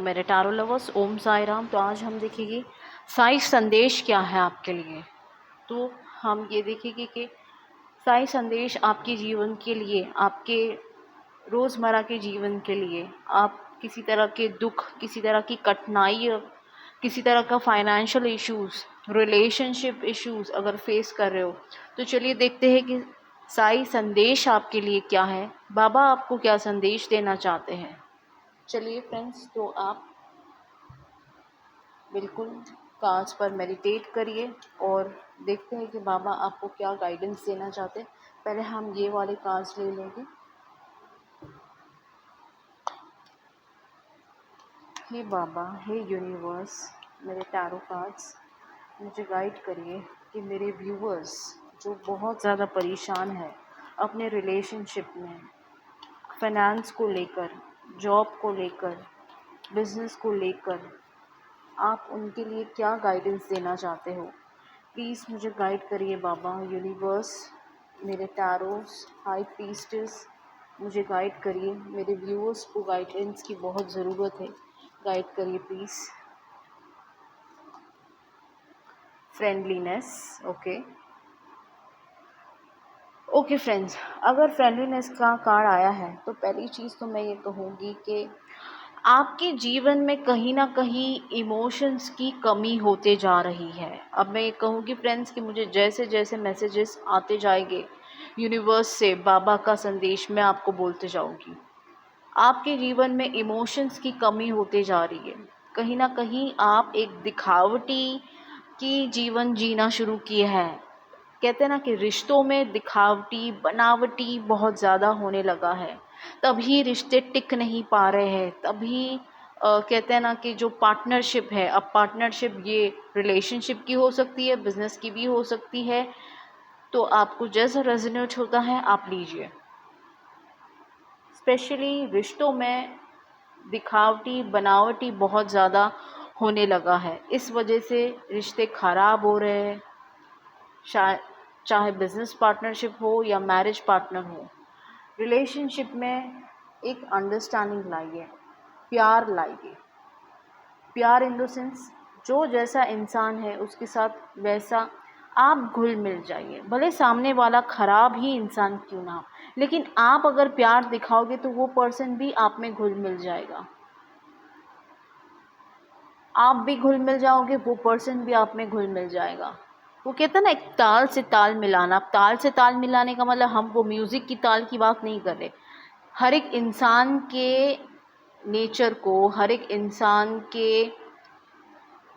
मेरे tarot lovers, ओम साई राम। तो आज हम देखेंगे साई संदेश क्या है आपके लिए। तो हम ये देखेंगे कि साई संदेश आपके जीवन के लिए, आपके रोज़मर्रा के जीवन के लिए, आप किसी तरह के दुख, किसी तरह की कठिनाई, किसी तरह का फाइनेंशियल इश्यूज़, रिलेशनशिप इश्यूज़ अगर फेस कर रहे हो, तो चलिए देखते हैं कि साई संदेश आपके लिए क्या है, बाबा आपको क्या संदेश देना चाहते हैं। चलिए फ्रेंड्स, तो आप बिल्कुल कार्ड्स पर मेडिटेट करिए और देखते हैं कि बाबा आपको क्या गाइडेंस देना चाहते हैं। पहले हम ये वाले कार्ड्स ले लेंगे। हे बाबा, हे यूनिवर्स, मेरे टैरो कार्ड्स मुझे गाइड करिए कि मेरे व्यूअर्स जो बहुत ज़्यादा परेशान है अपने रिलेशनशिप में, फाइनेंस को लेकर, जॉब को लेकर, बिजनेस को लेकर, आप उनके लिए क्या गाइडेंस देना चाहते हो। प्लीज़ मुझे गाइड करिए बाबा यूनिवर्स, मेरे टैरोस, हाई प्रीस्टेस मुझे गाइड करिए। मेरे व्यूअर्स को गाइडेंस की बहुत ज़रूरत है, गाइड करिए प्लीज़। फ्रेंडलीनेस, ओके फ्रेंड्स, अगर फ्रेंडलीनेस का कार्ड आया है तो पहली चीज़ तो मैं ये कहूँगी कि आपके जीवन में कहीं ना कहीं इमोशंस की कमी होते जा रही है। अब मैं ये कहूँगी फ्रेंड्स कि मुझे जैसे जैसे मैसेजेस आते जाएंगे यूनिवर्स से, बाबा का संदेश मैं आपको बोलते जाऊँगी। आपके जीवन में इमोशंस की कमी होते जा रही है। कहीं ना कहीं आप एक दिखावटी की जीवन जीना शुरू किए हैं। कहते हैं ना कि रिश्तों में दिखावटी, बनावटी बहुत ज़्यादा होने लगा है, तभी रिश्ते टिक नहीं पा रहे हैं। तभी कहते हैं ना कि जो पार्टनरशिप है, अब पार्टनरशिप ये रिलेशनशिप की हो सकती है, बिजनेस की भी हो सकती है। तो आपको जैसा रेजोनेट होता है आप लीजिए। स्पेशली रिश्तों में दिखावटी, बनावटी बहुत ज़्यादा होने लगा है। इस वजह से रिश्ते ख़राब हो रहे हैं। चाहे बिजनेस पार्टनरशिप हो या मैरिज पार्टनर हो, रिलेशनशिप में एक अंडरस्टैंडिंग लाइए, प्यार लाइए। प्यार इन द सेंस, जो जैसा इंसान है उसके साथ वैसा आप घुल मिल जाइए। भले सामने वाला खराब ही इंसान क्यों ना हो, लेकिन आप अगर प्यार दिखाओगे तो वो पर्सन भी आप में घुल मिल जाएगा। आप भी घुल मिल जाओगे, वो पर्सन भी आप में घुल मिल जाएगा। वो कहता है ना, एक ताल से ताल मिलाना। ताल से ताल मिलाने का मतलब हम वो म्यूज़िक की ताल की बात नहीं कर रहे। हर एक इंसान के नेचर को, हर एक इंसान के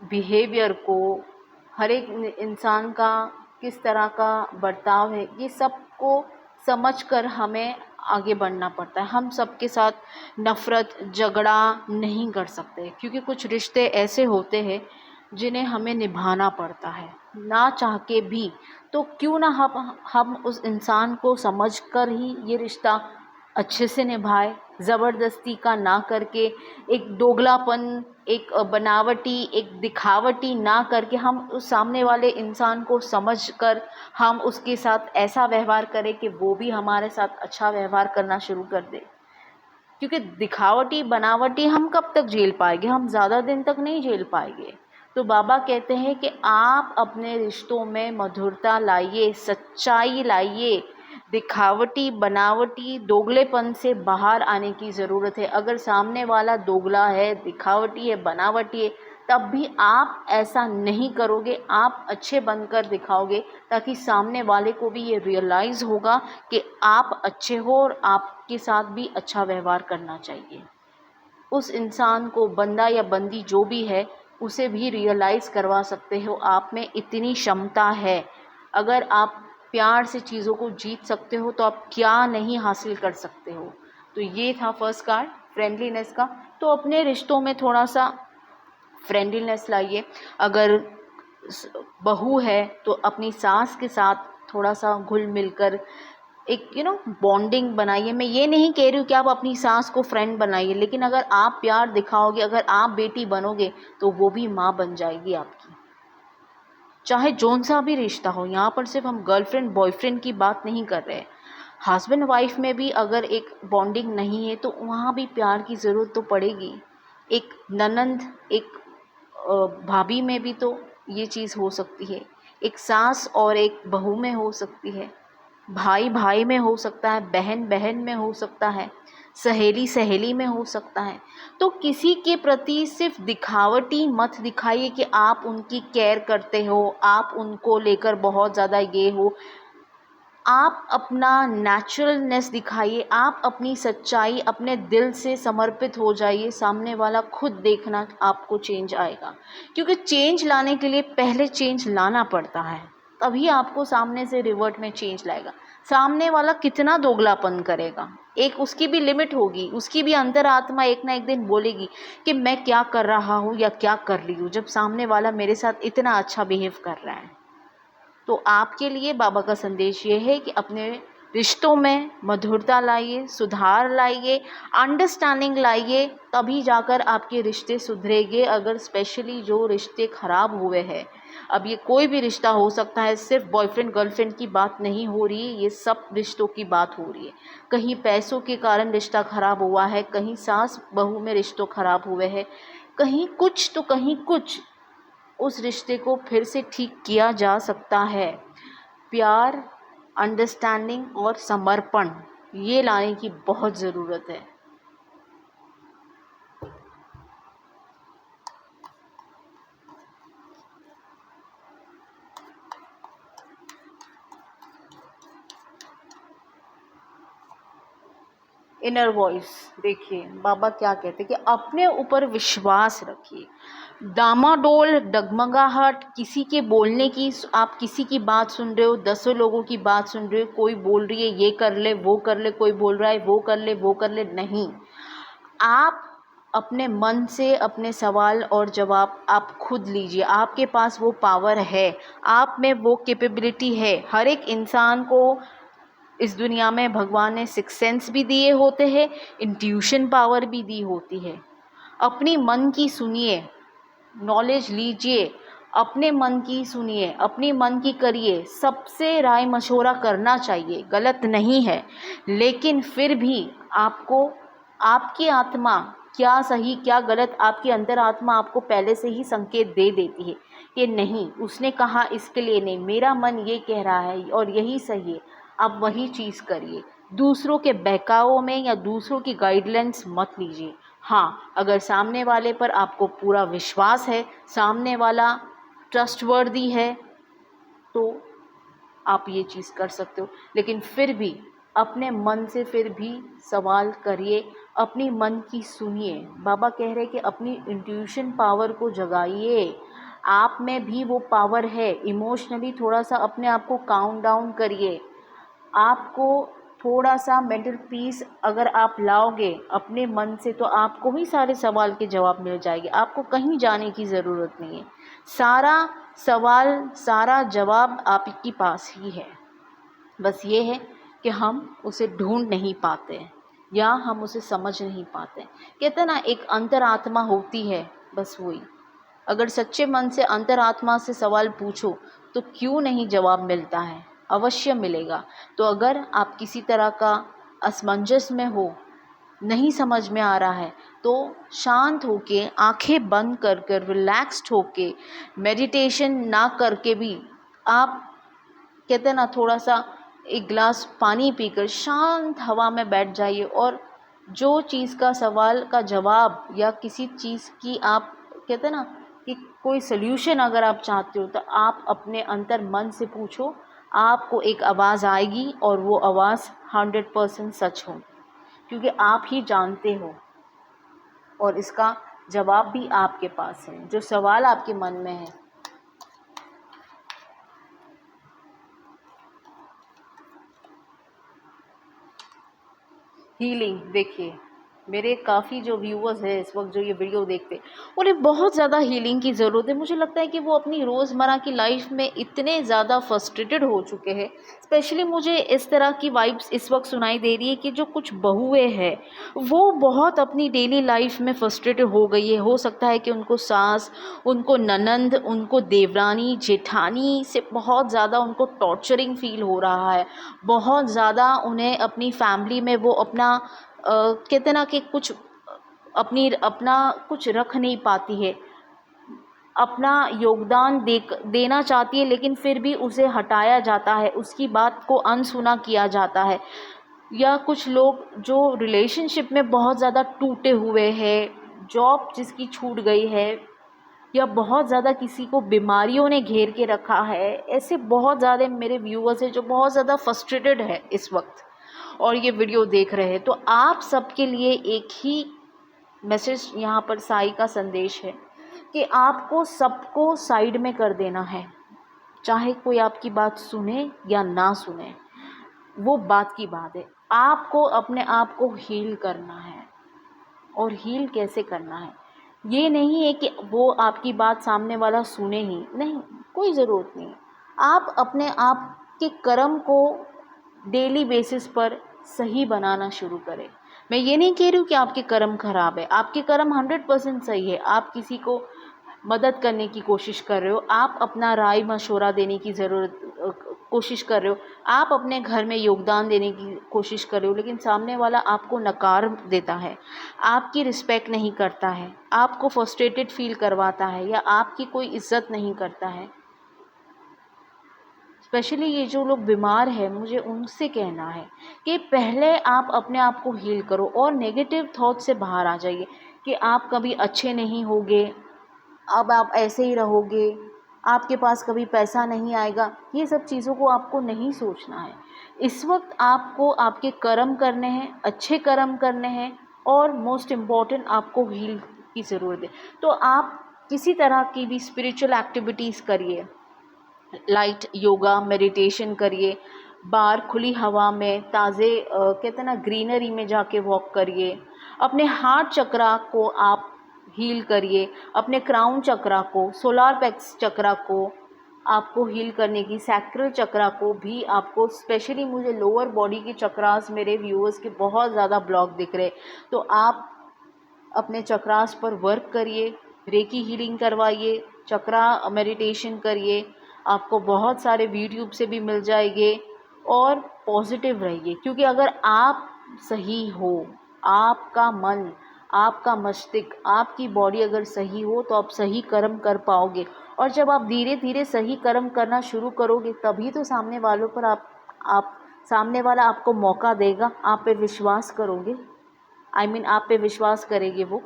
बिहेवियर को, हर एक इंसान का किस तरह का बर्ताव है, ये सबको समझकर हमें आगे बढ़ना पड़ता है। हम सबके साथ नफ़रत, झगड़ा नहीं कर सकते, क्योंकि कुछ रिश्ते ऐसे होते हैं जिन्हें हमें निभाना पड़ता है ना चाह के भी। तो क्यों ना हम उस इंसान को समझकर ही ये रिश्ता अच्छे से निभाए, ज़बरदस्ती का ना करके, एक दोगलापन, एक बनावटी, एक दिखावटी ना करके हम उस सामने वाले इंसान को समझकर हम उसके साथ ऐसा व्यवहार करें कि वो भी हमारे साथ अच्छा व्यवहार करना शुरू कर दे। क्योंकि दिखावटी, बनावटी हम कब तक झेल पाएंगे, हम ज़्यादा दिन तक नहीं झेल पाएंगे। तो बाबा कहते हैं कि आप अपने रिश्तों में मधुरता लाइए, सच्चाई लाइए। दिखावटी, बनावटी, दोगलेपन से बाहर आने की ज़रूरत है। अगर सामने वाला दोगला है, दिखावटी है, बनावटी है, तब भी आप ऐसा नहीं करोगे, आप अच्छे बनकर दिखाओगे, ताकि सामने वाले को भी ये रियलाइज़ होगा कि आप अच्छे हो और आपके साथ भी अच्छा व्यवहार करना चाहिए। उस इंसान को, बंदा या बंदी जो भी है, उसे भी रियलाइज़ करवा सकते हो आप में इतनी क्षमता है। अगर आप प्यार से चीज़ों को जीत सकते हो तो आप क्या नहीं हासिल कर सकते हो। तो ये था फर्स्ट कार्ड, फ्रेंडलीनेस का। तो अपने रिश्तों में थोड़ा सा फ्रेंडलीनेस लाइए। अगर बहू है तो अपनी सास के साथ थोड़ा सा घुल मिलकर एक बॉन्डिंग बनाइए। मैं ये नहीं कह रही हूँ कि आप अपनी सास को फ्रेंड बनाइए, लेकिन अगर आप प्यार दिखाओगे, अगर आप बेटी बनोगे तो वो भी माँ बन जाएगी आपकी। चाहे जौन सा भी रिश्ता हो, यहाँ पर सिर्फ हम गर्लफ्रेंड बॉयफ्रेंड की बात नहीं कर रहे हैं। हस्बैंड वाइफ में भी अगर एक बॉन्डिंग नहीं है तो वहाँ भी प्यार की ज़रूरत तो पड़ेगी। एक ननंद, एक भाभी में भी तो ये चीज़ हो सकती है, एक सास और एक बहू में हो सकती है, भाई भाई में हो सकता है, बहन बहन में हो सकता है, सहेली सहेली में हो सकता है। तो किसी के प्रति सिर्फ दिखावटी मत दिखाइए कि आप उनकी केयर करते हो, आप उनको लेकर बहुत ज़्यादा ये हो। आप अपना नेचुरलनेस दिखाइए, आप अपनी सच्चाई अपने दिल से समर्पित हो जाइए, सामने वाला खुद देखना आपको चेंज आएगा। क्योंकि चेंज लाने के लिए पहले चेंज लाना पड़ता है, तभी आपको सामने से रिवर्ट में चेंज लाएगा। सामने वाला कितना दोगलापन करेगा, एक उसकी भी लिमिट होगी, उसकी भी अंतरात्मा एक ना एक दिन बोलेगी कि मैं क्या कर रहा हूँ या क्या कर रही हूँ जब सामने वाला मेरे साथ इतना अच्छा बिहेव कर रहा है। तो आपके लिए बाबा का संदेश ये है कि अपने रिश्तों में मधुरता लाइए, सुधार लाइए, अंडरस्टैंडिंग लाइए, तभी जाकर आपके रिश्ते सुधरेंगे। अगर स्पेशली जो रिश्ते ख़राब हुए हैं, अब ये कोई भी रिश्ता हो सकता है, सिर्फ बॉयफ्रेंड गर्लफ्रेंड की बात नहीं हो रही है, ये सब रिश्तों की बात हो रही है। कहीं पैसों के कारण रिश्ता ख़राब हुआ है, कहीं सास बहू में रिश्तों ख़राब हुए हैं, कहीं कुछ तो कहीं कुछ। उस रिश्ते को फिर से ठीक किया जा सकता है। प्यार, अंडरस्टैंडिंग और समर्पण ये लाने की बहुत ज़रूरत है। इनर वॉइस देखिए बाबा क्या कहते हैं कि अपने ऊपर विश्वास रखिए। डामाडोल, डगमगाहट, किसी के बोलने की, आप किसी की बात सुन रहे हो, 10 लोगों की बात सुन रहे हो, कोई बोल रही है ये कर ले वो कर ले, कोई बोल रहा है वो कर ले वो कर ले, नहीं। आप अपने मन से अपने सवाल और जवाब आप खुद लीजिए। आपके पास वो पावर है, आप में वो कैपेबिलिटी है। हर एक इंसान को इस दुनिया में भगवान ने सिक्स सेंस भी दिए होते हैं, इंट्यूशन पावर भी दी होती है। अपनी मन की सुनिए, नॉलेज लीजिए, अपने मन की सुनिए, अपनी मन की करिए। सबसे राय मशवरा करना चाहिए, गलत नहीं है, लेकिन फिर भी आपको आपकी आत्मा क्या सही क्या गलत, आपकी अंतरात्मा आपको पहले से ही संकेत दे देती है कि नहीं, उसने कहा इसके लिए नहीं, मेरा मन ये कह रहा है और यही सही है, आप वही चीज़ करिए। दूसरों के बहकावों में या दूसरों की गाइडलाइंस मत लीजिए। हाँ, अगर सामने वाले पर आपको पूरा विश्वास है, सामने वाला ट्रस्टवर्दी है, तो आप ये चीज़ कर सकते हो। लेकिन फिर भी अपने मन से फिर भी सवाल करिए, अपनी मन की सुनिए। बाबा कह रहे हैं कि अपनी इंट्यूशन पावर को जगाइए, आप में भी वो पावर है। इमोशनली थोड़ा सा अपने आप को काउंट डाउन करिए। आपको थोड़ा सा मेंटल पीस अगर आप लाओगे अपने मन से, तो आपको ही सारे सवाल के जवाब मिल जाएंगे। आपको कहीं जाने की ज़रूरत नहीं है, सारा सवाल सारा जवाब आपके पास ही है। बस ये है कि हम उसे ढूंढ नहीं पाते हैं या हम उसे समझ नहीं पाते। कहते हैं ना, एक अंतरात्मा होती है, बस वही। अगर सच्चे मन से अंतरात्मा से सवाल पूछो तो क्यों नहीं जवाब मिलता है, अवश्य मिलेगा। तो अगर आप किसी तरह का असमंजस में हो, नहीं समझ में आ रहा है, तो शांत होके, आंखें बंद कर कर, रिलैक्स्ड होके, मेडिटेशन ना करके भी आप, कहते हैं ना, थोड़ा सा एक गिलास पानी पीकर शांत हवा में बैठ जाइए और जो चीज़ का सवाल का जवाब या किसी चीज़ की आप, कहते हैं ना, कि कोई सल्यूशन अगर आप चाहते हो, तो आप अपने अंतर मन से पूछो। आपको एक आवाज़ आएगी और वो आवाज़ 100% सच हो, क्योंकि आप ही जानते हो और इसका जवाब भी आपके पास है। जो सवाल आपके मन में है, हीलिंग देखिए, मेरे काफ़ी जो व्यूअर्स हैं इस वक्त जो ये वीडियो देखते हैं, उन्हें बहुत ज़्यादा हीलिंग की ज़रूरत है। मुझे लगता है कि वो अपनी रोज़मर्रा की लाइफ में इतने ज़्यादा फ्रस्ट्रेटेड हो चुके हैं। स्पेशली मुझे इस तरह की वाइब्स इस वक्त सुनाई दे रही है कि जो कुछ बहुएं हैं वो बहुत अपनी डेली लाइफ में फ्रस्ट्रेटेड हो गई है। हो सकता है कि उनको सास, उनको ननंद, उनको देवरानी जेठानी से बहुत ज़्यादा उनको टॉर्चरिंग फील हो रहा है। बहुत ज़्यादा उन्हें अपनी फैमिली में वो अपना कहते ना कि कुछ अपना कुछ रख नहीं पाती है, अपना योगदान देना चाहती है, लेकिन फिर भी उसे हटाया जाता है, उसकी बात को अनसुना किया जाता है। या कुछ लोग जो रिलेशनशिप में बहुत ज़्यादा टूटे हुए हैं, जॉब जिसकी छूट गई है, या बहुत ज़्यादा किसी को बीमारियों ने घेर के रखा है, ऐसे बहुत ज़्यादा मेरे व्यूअर्स हैं जो बहुत ज़्यादा फ्रस्ट्रेटेड है इस वक्त और ये वीडियो देख रहे हैं। तो आप सबके लिए एक ही मैसेज यहाँ पर साई का संदेश है कि आपको सबको साइड में कर देना है, चाहे कोई आपकी बात सुने या ना सुने, वो बात की बात है। आपको अपने आप को हील करना है। और हील कैसे करना है, ये नहीं है कि वो आपकी बात सामने वाला सुने ही नहीं, कोई ज़रूरत नहीं। आप अपने आप के कर्म को डेली बेसिस पर सही बनाना शुरू करें। मैं ये नहीं कह रही हूँ कि आपके कर्म खराब है, आपके कर्म 100% सही है। आप किसी को मदद करने की कोशिश कर रहे हो, आप अपना राय मशवरा देने की कोशिश कर रहे हो, आप अपने घर में योगदान देने की कोशिश कर रहे हो, लेकिन सामने वाला आपको नकार देता है, आपकी रिस्पेक्ट नहीं करता है, आपको फ्रस्ट्रेटेड फील करवाता है, या आपकी कोई इज्जत नहीं करता है। स्पेशली ये जो लोग बीमार हैं, मुझे उनसे कहना है कि पहले आप अपने आप को हील करो और नेगेटिव थॉट से बाहर आ जाइए कि आप कभी अच्छे नहीं होगे, अब आप ऐसे ही रहोगे, आपके पास कभी पैसा नहीं आएगा। ये सब चीज़ों को आपको नहीं सोचना है। इस वक्त आपको आपके कर्म करने हैं, अच्छे कर्म करने हैं, और मोस्ट इम्पॉर्टेंट आपको हील की ज़रूरत है। तो आप किसी तरह की भी स्पिरिचुअल एक्टिविटीज़ करिए, लाइट योगा मेडिटेशन करिए, बाहर खुली हवा में ताज़े कहते हैं ना ग्रीनरी में जाके वॉक करिए, अपने हार्ट चक्रा को आप हील करिए, अपने क्राउन चक्रा को, सोलार प्लेक्स चक्रा को आपको हील करने की, सैक्रल चक्रा को भी आपको, स्पेशली मुझे लोअर बॉडी के चक्रास मेरे व्यूअर्स के बहुत ज़्यादा ब्लॉक दिख रहे, तो आप अपने चक्रास पर वर्क करिए, रेकी हीलिंग करवाइए, चक्रा मेडिटेशन करिए। आपको बहुत सारे यूट्यूब से भी मिल जाएंगे। और पॉजिटिव रहिए, क्योंकि अगर आप सही हो, आपका मन, आपका मस्तिष्क, आपकी बॉडी अगर सही हो, तो आप सही कर्म कर पाओगे। और जब आप धीरे धीरे सही कर्म करना शुरू करोगे, तभी तो सामने वालों पर आप सामने वाला आपको मौका देगा, आप पे विश्वास करोगे, आप पे विश्वास करेंगे वो।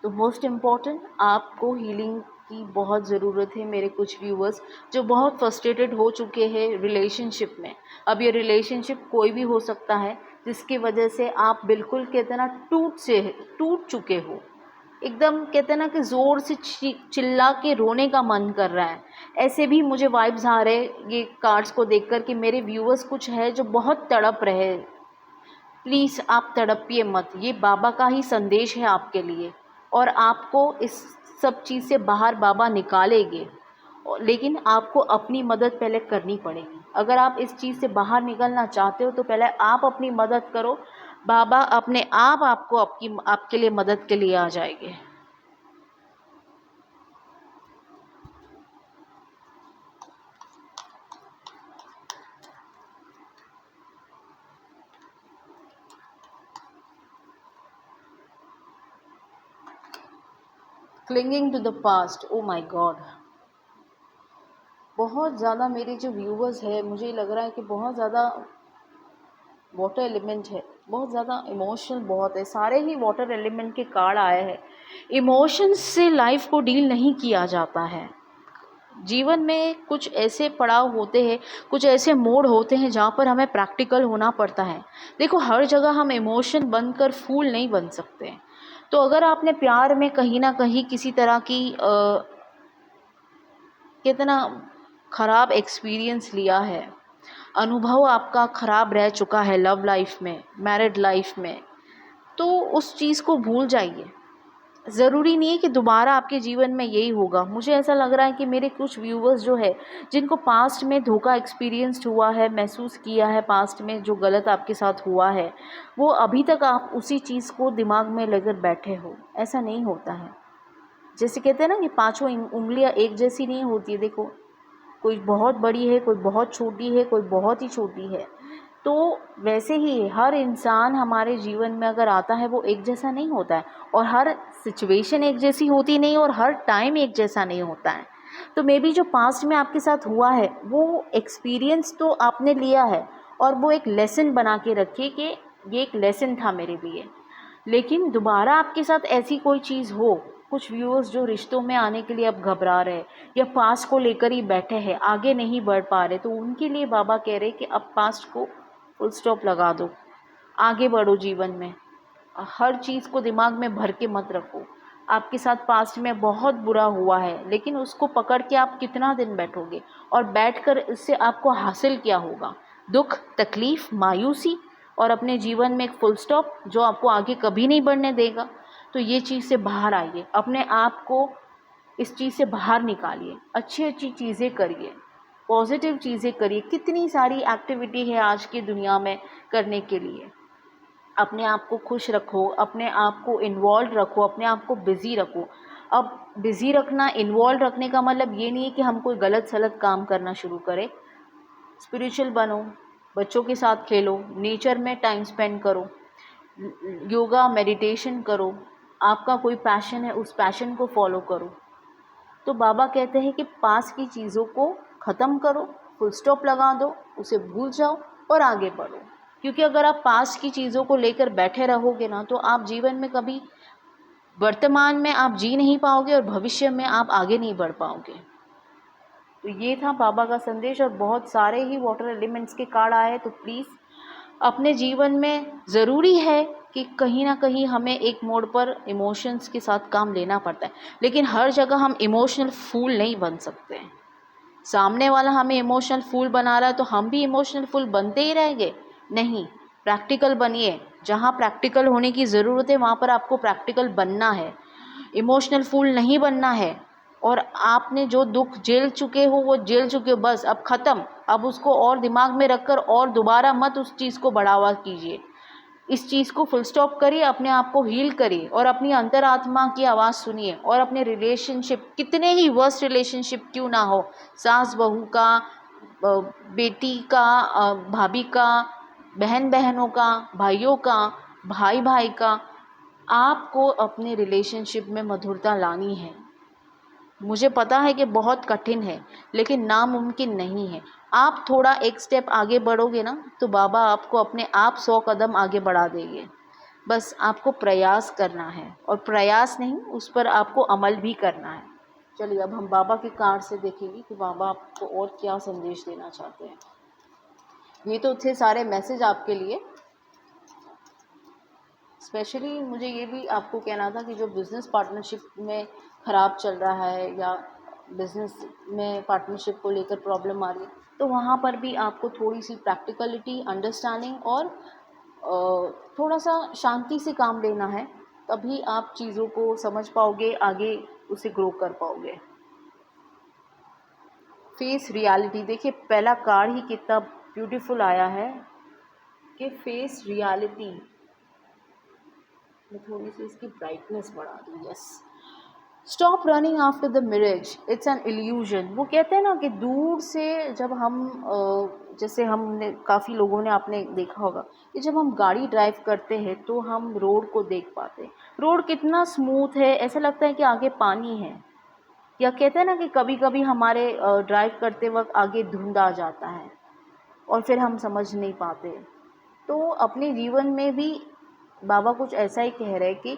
तो मोस्ट इम्पॉर्टेंट, आपको हीलिंग की बहुत ज़रूरत है। मेरे कुछ व्यूअर्स जो बहुत फ्रस्ट्रेटेड हो चुके हैं रिलेशनशिप में, अब ये रिलेशनशिप कोई भी हो सकता है जिसकी वजह से आप बिल्कुल कहते हैं ना टूट चुके हो, एकदम कहते हैं ना कि ज़ोर से चिल्ला के रोने का मन कर रहा है। ऐसे भी मुझे वाइब्स आ रहे ये कार्ड्स को देखकर कि मेरे व्यूअर्स कुछ है जो बहुत तड़प रहे। प्लीज़ आप तड़पिए मत, ये बाबा का ही संदेश है आपके लिए, और आपको इस सब चीज़ से बाहर बाबा निकालेंगे। लेकिन आपको अपनी मदद पहले करनी पड़ेगी। अगर आप इस चीज़ से बाहर निकलना चाहते हो, तो पहले आप अपनी मदद करो, बाबा अपने आप आपको आपके लिए मदद के लिए आ जाएंगे। Clinging to the past, oh my God, बहुत ज़्यादा मेरे जो व्यूवर्स है, मुझे लग रहा है कि बहुत ज़्यादा वाटर एलिमेंट है, बहुत ज़्यादा इमोशनल बहुत है। सारे ही वाटर एलिमेंट के कार्ड आए हैं। इमोशंस से लाइफ को डील नहीं किया जाता है। जीवन में कुछ ऐसे पड़ाव होते हैं, कुछ ऐसे मोड़ होते हैं जहाँ पर हमें प्रैक्टिकल होना पड़ता है। देखो, हर जगह हम इमोशन बनकर फूल नहीं बन सकते। तो अगर आपने प्यार में कहीं ना कहीं किसी तरह की कितना ख़राब एक्सपीरियंस लिया है, अनुभव आपका ख़राब रह चुका है लव लाइफ में, मैरिड लाइफ में, तो उस चीज़ को भूल जाइए। ज़रूरी नहीं है कि दोबारा आपके जीवन में यही होगा। मुझे ऐसा लग रहा है कि मेरे कुछ व्यूवर्स जो है, जिनको पास्ट में धोखा एक्सपीरियंस्ड हुआ है, महसूस किया है पास्ट में जो गलत आपके साथ हुआ है, वो अभी तक आप उसी चीज़ को दिमाग में लेकर बैठे हो। ऐसा नहीं होता है। जैसे कहते हैं ना कि पांचों उंगलियां एक जैसी नहीं होती है। देखो, कोई बहुत बड़ी है, कोई बहुत छोटी है, कोई बहुत ही छोटी है। तो वैसे ही हर इंसान हमारे जीवन में अगर आता है वो एक जैसा नहीं होता है, और हर सिचुएशन एक जैसी होती नहीं, और हर टाइम एक जैसा नहीं होता है। तो मे बी जो पास्ट में आपके साथ हुआ है वो एक्सपीरियंस तो आपने लिया है, और वो एक लेसन बना के रखिए कि ये एक लेसन था मेरे लिए। लेकिन दोबारा आपके साथ ऐसी कोई चीज़ हो, कुछ व्यूअर्स जो रिश्तों में आने के लिए अब घबरा रहे या पास्ट को लेकर ही बैठे हैं, आगे नहीं बढ़ पा रहे, तो उनके लिए बाबा कह रहे कि अब पास्ट को फुल स्टॉप लगा दो, आगे बढ़ो जीवन में। हर चीज़ को दिमाग में भर के मत रखो। आपके साथ पास्ट में बहुत बुरा हुआ है, लेकिन उसको पकड़ के आप कितना दिन बैठोगे, और बैठकर इससे आपको हासिल क्या होगा? दुख, तकलीफ़, मायूसी, और अपने जीवन में एक फुल स्टॉप जो आपको आगे कभी नहीं बढ़ने देगा। तो ये चीज़ से बाहर आइए, अपने आप को इस चीज़ से बाहर निकालिए, अच्छी अच्छी चीज़ें करिए, पॉजिटिव चीज़ें करिए। कितनी सारी एक्टिविटी है आज की दुनिया में करने के लिए। अपने आप को खुश रखो, अपने आप को इन्वॉल्व रखो, अपने आप को बिज़ी रखो। अब बिज़ी रखना, इन्वॉल्व रखने का मतलब ये नहीं है कि हम कोई गलत सलत काम करना शुरू करें। स्पिरिचुअल बनो, बच्चों के साथ खेलो, नेचर में टाइम स्पेंड करो, योगा मेडिटेशन करो, आपका कोई पैशन है उस पैशन को फॉलो करो। तो बाबा कहते हैं कि पास की चीज़ों को ख़त्म करो, फुल स्टॉप लगा दो, उसे भूल जाओ और आगे बढ़ो। क्योंकि अगर आप पास की चीज़ों को लेकर बैठे रहोगे ना, तो आप जीवन में कभी, वर्तमान में आप जी नहीं पाओगे और भविष्य में आप आगे नहीं बढ़ पाओगे। तो ये था बाबा का संदेश, और बहुत सारे ही वाटर एलिमेंट्स के कार्ड आए। तो प्लीज़ अपने जीवन में ज़रूरी है कि कहीं ना कहीं हमें एक मोड़ पर इमोशंस के साथ काम लेना पड़ता है, लेकिन हर जगह हम इमोशनल फूल नहीं बन सकते हैं। सामने वाला हमें इमोशनल फूल बना रहा है तो हम भी इमोशनल फूल बनते ही रहेंगे? नहीं, प्रैक्टिकल बनिए। जहाँ प्रैक्टिकल होने की ज़रूरत है वहाँ पर आपको प्रैक्टिकल बनना है, इमोशनल फूल नहीं बनना है। और आपने जो दुख झेल चुके हो वो झेल चुके हो, बस अब ख़त्म। अब उसको और दिमाग में रखकर और दोबारा मत उस चीज़ को बढ़ावा कीजिए। इस चीज़ को फुल स्टॉप करिए, अपने आप को हील करिए और अपनी अंतरात्मा की आवाज़ सुनिए। और अपने रिलेशनशिप, कितने ही वर्स्ट रिलेशनशिप क्यों ना हो, सास बहू का, बेटी का, भाभी का, बहन बहनों का, भाइयों का, भाई भाई का, आपको अपने रिलेशनशिप में मधुरता लानी है। मुझे पता है कि बहुत कठिन है, लेकिन नामुमकिन नहीं है। आप थोड़ा एक स्टेप आगे बढ़ोगे ना, तो बाबा आपको अपने आप 100 कदम आगे बढ़ा देंगे। बस आपको प्रयास करना है, और प्रयास नहीं, उस पर आपको अमल भी करना है। चलिए अब हम बाबा के कार्ड से देखेंगे कि बाबा आपको और क्या संदेश देना चाहते हैं। ये तो थे सारे मैसेज आपके लिए। स्पेशली मुझे ये भी आपको कहना था कि जो बिज़नेस पार्टनरशिप में ख़राब चल रहा है, या बिज़नेस में पार्टनरशिप को लेकर प्रॉब्लम आ रही है, तो वहाँ पर भी आपको थोड़ी सी प्रैक्टिकलिटी, अंडरस्टैंडिंग और थोड़ा सा शांति से काम लेना है। तभी आप चीज़ों को समझ पाओगे, आगे उसे ग्रो कर पाओगे। फेस रियलिटी, देखिए पहला कार्ड ही कितना ब्यूटीफुल आया है कि फेस रियलिटी। मैं थोड़ी सी इसकी ब्राइटनेस बढ़ा दूँ। Yes, stop running after the mirage, it's an illusion. वो कहते हैं ना कि दूर से जब हम जैसे हमने, काफ़ी लोगों ने आपने देखा होगा कि जब हम गाड़ी ड्राइव करते हैं तो हम रोड को देख पाते हैं। रोड कितना स्मूथ है, ऐसा लगता है कि आगे पानी है। या कहते हैं ना कि कभी कभी हमारे ड्राइव करते वक्त आगे धुंध आ जाता है और फिर हम समझ नहीं पाते। तो अपने जीवन में भी बाबा कुछ ऐसा ही कह रहे हैं कि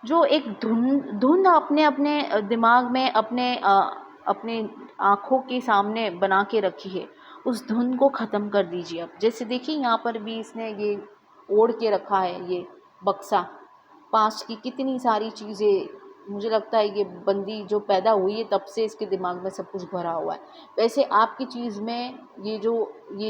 जो एक धुंध अपने अपने दिमाग में, अपने आँखों के सामने बना के रखी है, उस धुंध को ख़त्म कर दीजिए। अब जैसे देखिए यहाँ पर भी इसने ये ओढ़ के रखा है, ये बक्सा, पास्ट की कितनी सारी चीज़ें। मुझे लगता है ये बंदी जो पैदा हुई है तब से इसके दिमाग में सब कुछ भरा हुआ है। वैसे आपकी चीज़ में ये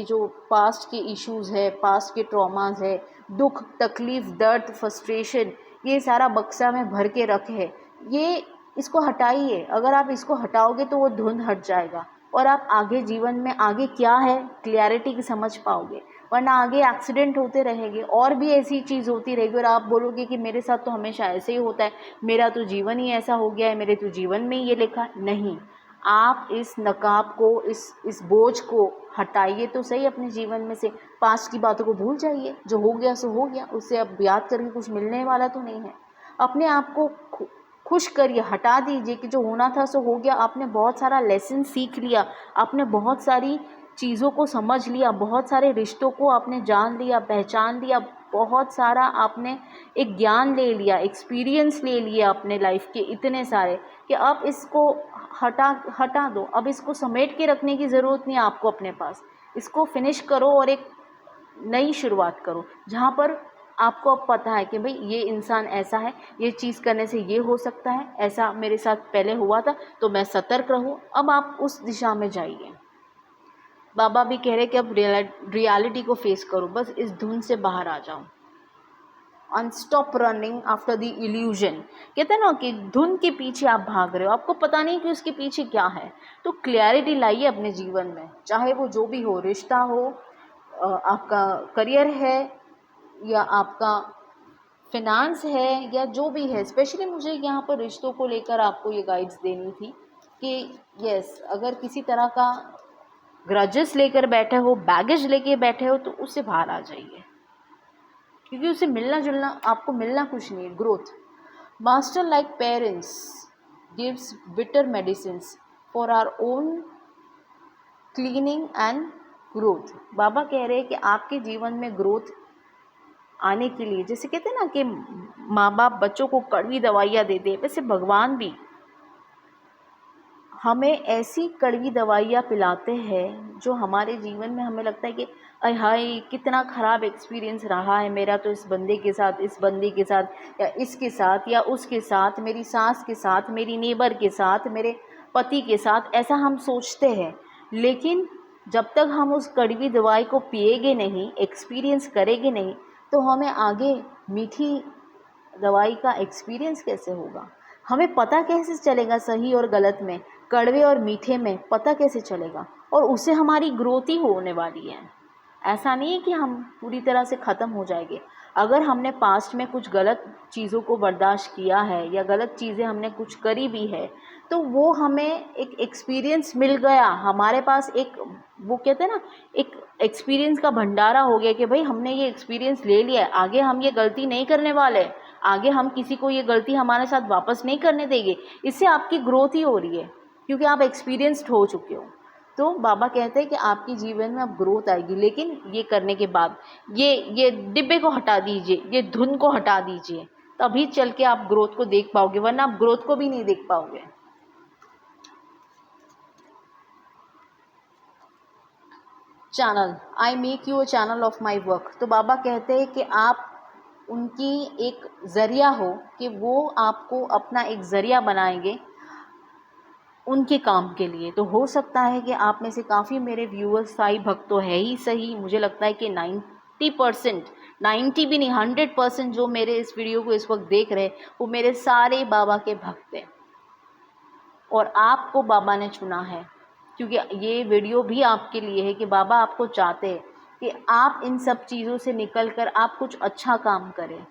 जो पास्ट के इश्यूज़ है, पास्ट के ट्रॉमास है, दुख, तकलीफ़, दर्द, फ्रस्ट्रेशन, ये सारा बक्सा में भर के रखे है। ये इसको हटाइए। अगर आप इसको हटाओगे तो वो धुंध हट जाएगा और आप आगे जीवन में आगे क्या है क्लैरिटी की समझ पाओगे। वरना आगे एक्सीडेंट होते रहेंगे और भी ऐसी चीज़ होती रहेगी और आप बोलोगे कि मेरे साथ तो हमेशा ऐसे ही होता है, मेरा तो जीवन ही ऐसा हो गया है, मेरे तो जीवन में ही ये लिखा है। नहीं, आप इस नकाब को, इस बोझ को हटाइए तो सही अपने जीवन में से। पास्ट की बातों को भूल जाइए, जो हो गया सो हो गया, उससे अब याद करके कुछ मिलने वाला तो नहीं है। अपने आप को खुश करिए, हटा दीजिए कि जो होना था सो हो गया। आपने बहुत सारा लेसन सीख लिया, आपने बहुत सारी चीज़ों को समझ लिया, बहुत सारे रिश्तों को आपने जान लिया, पहचान लिया, बहुत सारा आपने एक ज्ञान ले लिया, एक्सपीरियंस ले लिया अपने लाइफ के इतने सारे, कि अब इसको हटा दो। अब इसको समेट के रखने की ज़रूरत नहीं है आपको अपने पास। इसको फिनिश करो और एक नई शुरुआत करो, जहाँ पर आपको अब पता है कि भाई ये इंसान ऐसा है, ये चीज़ करने से ये हो सकता है, ऐसा मेरे साथ पहले हुआ था, तो मैं सतर्क रहूँ। अब आप उस दिशा में जाइए। बाबा भी कह रहे कि अब रियलिटी को फेस करो, बस इस धुन से बाहर आ जाओ। And stop running after the illusion. कहते हैं ना कि धुन के पीछे आप भाग रहे हो, आपको पता नहीं कि उसके पीछे क्या है। तो क्लैरिटी लाइए अपने जीवन में, चाहे वो जो भी हो, रिश्ता हो, आपका करियर है, या आपका फिनांस है, या जो भी है। स्पेशली मुझे यहाँ पर रिश्तों को लेकर आपको ये गाइड्स देनी थी कि यस, अगर किसी तरह का ग्रजेस लेकर बैठे हो, बैगेज लेके बैठे हो, तो उससे बाहर आ जाइए, क्योंकि उससे मिलना जुलना, आपको मिलना कुछ नहीं है। Growth master like parents gives bitter medicines for our own cleaning and growth. बाबा कह रहे हैं कि आपके जीवन में ग्रोथ आने के लिए, जैसे कहते हैं ना कि माँ बाप बच्चों को कड़वी दवाइयाँ देते हैं, वैसे भगवान भी हमें ऐसी कड़वी दवाइयाँ पिलाते हैं जो हमारे जीवन में हमें लगता है कि अय हाय कितना ख़राब एक्सपीरियंस रहा है मेरा तो इस बंदे के साथ, इस बंदी के साथ, या इसके साथ, या उसके साथ, मेरी सास के साथ, मेरी नेबर के साथ, मेरे पति के साथ, ऐसा हम सोचते हैं। लेकिन जब तक हम उस कड़वी दवाई को पिएंगे नहीं, एक्सपीरियंस करेंगे नहीं, तो हमें आगे मीठी दवाई का एक्सपीरियंस कैसे होगा? हमें पता कैसे चलेगा सही और गलत में, कड़वे और मीठे में पता कैसे चलेगा? और उससे हमारी ग्रोथ ही होने वाली है। ऐसा नहीं है कि हम पूरी तरह से ख़त्म हो जाएंगे। अगर हमने पास्ट में कुछ गलत चीज़ों को बर्दाश्त किया है, या गलत चीज़ें हमने कुछ करी भी है, तो वो हमें एक एक्सपीरियंस मिल गया, हमारे पास एक, वो कहते हैं ना, एक एक्सपीरियंस का भंडारा हो गया कि भाई हमने ये एक्सपीरियंस ले लिया है, आगे हम ये गलती नहीं करने वाले, आगे हम किसी को ये गलती हमारे साथ वापस नहीं करने देंगे। इससे आपकी ग्रोथ ही हो रही है, क्योंकि आप एक्सपीरियंस्ड हो चुके हो। तो बाबा कहते हैं कि आपके जीवन में अब ग्रोथ आएगी, लेकिन ये करने के बाद ये डिब्बे को हटा दीजिए, ये धुन को हटा दीजिए, तभी चल के आप ग्रोथ को देख पाओगे, वरना आप ग्रोथ को भी नहीं देख पाओगे। Channel, I make you a channel of my work. तो बाबा कहते हैं कि आप उनकी एक ज़रिया हो, कि वो आपको अपना एक ज़रिया बनाएंगे उनके काम के लिए। तो हो सकता है कि आप में से काफ़ी मेरे व्यूअर्स साईं भक्त तो है ही सही, मुझे लगता है कि 90%, 90 भी नहीं, 100% जो मेरे इस वीडियो को इस वक्त देख रहे हैं वो मेरे सारे बाबा के भक्त हैं। और आपको बाबा ने चुना है, क्योंकि ये वीडियो भी आपके लिए है कि बाबा आपको चाहते हैं कि आप इन सब चीज़ों से निकल कर आप कुछ अच्छा काम करें।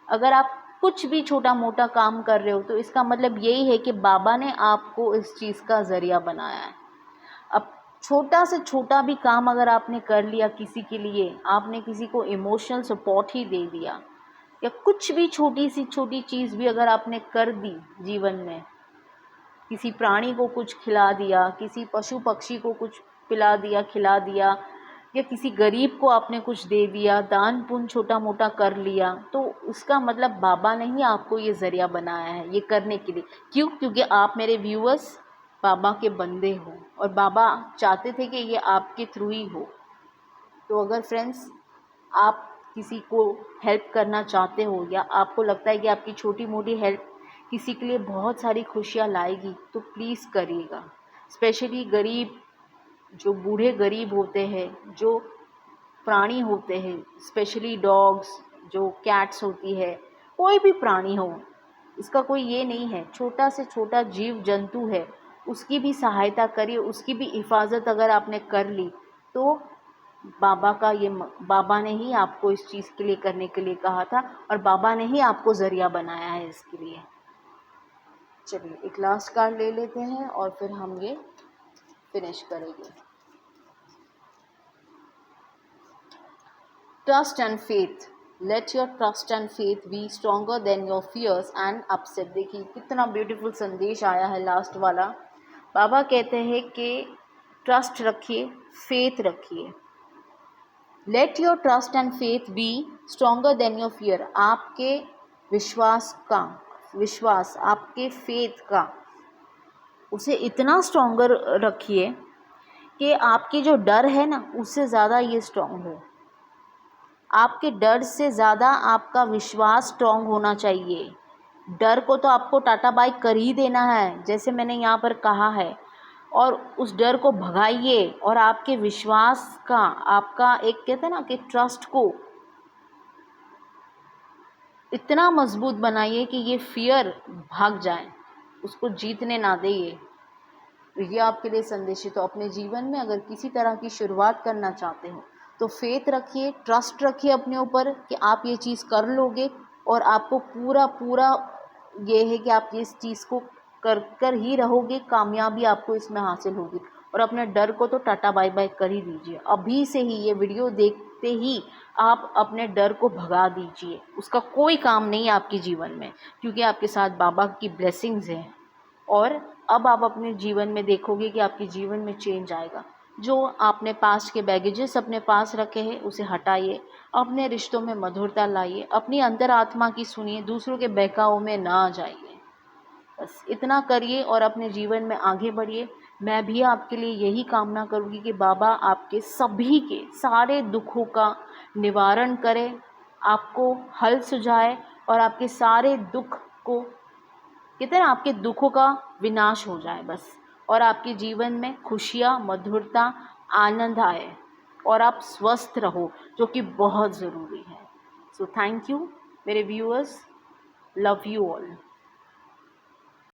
अगर आप कुछ भी छोटा मोटा काम कर रहे हो, तो इसका मतलब यही है कि बाबा ने आपको इस चीज़ का ज़रिया बनाया है। अब छोटा से छोटा भी काम अगर आपने कर लिया किसी के लिए, आपने किसी को इमोशनल सपोर्ट ही दे दिया, या कुछ भी छोटी सी छोटी चीज़ भी अगर आपने कर दी जीवन में, किसी प्राणी को कुछ खिला दिया, किसी पशु पक्षी को कुछ पिला दिया, खिला दिया, या किसी गरीब को आपने कुछ दे दिया, दान पुण्य छोटा मोटा कर लिया, तो उसका मतलब बाबा ने ही आपको ये ज़रिया बनाया है ये करने के लिए। क्यों? क्योंकि आप मेरे व्यूअर्स बाबा के बंदे हो, और बाबा चाहते थे कि ये आपके थ्रू ही हो। तो अगर फ्रेंड्स आप किसी को हेल्प करना चाहते हो, या आपको लगता है कि आपकी छोटी मोटी हेल्प किसी के लिए बहुत सारी खुशियाँ लाएगी, तो प्लीज़ करिएगा। स्पेशली गरीब, जो बूढ़े गरीब होते हैं, जो प्राणी होते हैं, स्पेशली डॉग्स, जो कैट्स होती है, कोई भी प्राणी हो, इसका कोई ये नहीं है, छोटा से छोटा जीव जंतु है, उसकी भी सहायता करिए, उसकी भी हिफाजत अगर आपने कर ली, तो बाबा का ये बाबा ने ही आपको इस चीज़ के लिए करने के लिए कहा था, और बाबा ने ही आपको ज़रिया बनाया है इसके लिए। चलिए एक लास्ट कार्ड ले लेते हैं और फिर हम ये फिनिश करेंगे। Trust and faith, let your trust and faith be stronger than your fears and upset. देखिए कितना ब्यूटीफुल संदेश आया है लास्ट वाला। बाबा कहते हैं कि ट्रस्ट रखिए, फेथ रखिए। Late your trust and faith be stronger than your fear. आपके विश्वास आपके फेथ का, उसे इतना स्ट्रॉन्गर रखिए कि आपकी जो डर है ना उससे ज़्यादा ये स्ट्रॉन्ग हो। आपके डर से ज़्यादा आपका विश्वास स्ट्रॉन्ग होना चाहिए। डर को तो आपको टाटा बाय कर ही देना है, जैसे मैंने यहाँ पर कहा है, और उस डर को भगाइए और आपके विश्वास का, आपका एक कहते हैं ना कि ट्रस्ट को इतना मजबूत बनाइए कि ये फियर भाग जाए, उसको जीतने ना दे। ये आपके लिए संदेश है। तो अपने जीवन में अगर किसी तरह की शुरुआत करना चाहते हो तो फेथ रखिए, ट्रस्ट रखिए अपने ऊपर कि आप ये चीज़ कर लोगे, और आपको पूरा ये है कि आप इस चीज़ को कर ही रहोगे, कामयाबी आपको इसमें हासिल होगी। और अपने डर को तो टाटा बाय बाय कर ही दीजिए। अभी से ही ये वीडियो देखते ही आप अपने डर को भगा दीजिए, उसका कोई काम नहीं है आपके जीवन में, क्योंकि आपके साथ बाबा की ब्लेसिंग्स हैं। और अब आप अपने जीवन में देखोगे कि आपके जीवन में चेंज आएगा। जो आपने पास्ट के बैगेजेस अपने पास रखे हैं उसे हटाइए, अपने रिश्तों में मधुरता लाइए, अपनी अंतर आत्मा की सुनिए, दूसरों के बहकावों में ना आ जाइए। बस इतना करिए और अपने जीवन में आगे बढ़िए। मैं भी आपके लिए यही कामना करूँगी कि बाबा आपके सभी के सारे दुखों का निवारण करे, आपको हल सुझाए और आपके सारे दुख को, कहते हैं ना, आपके दुखों का विनाश हो जाए बस, और आपके जीवन में खुशियाँ, मधुरता, आनंद आए और आप स्वस्थ रहो, जो कि बहुत ज़रूरी है। सो थैंक यू मेरे व्यूअर्स, लव यू ऑल।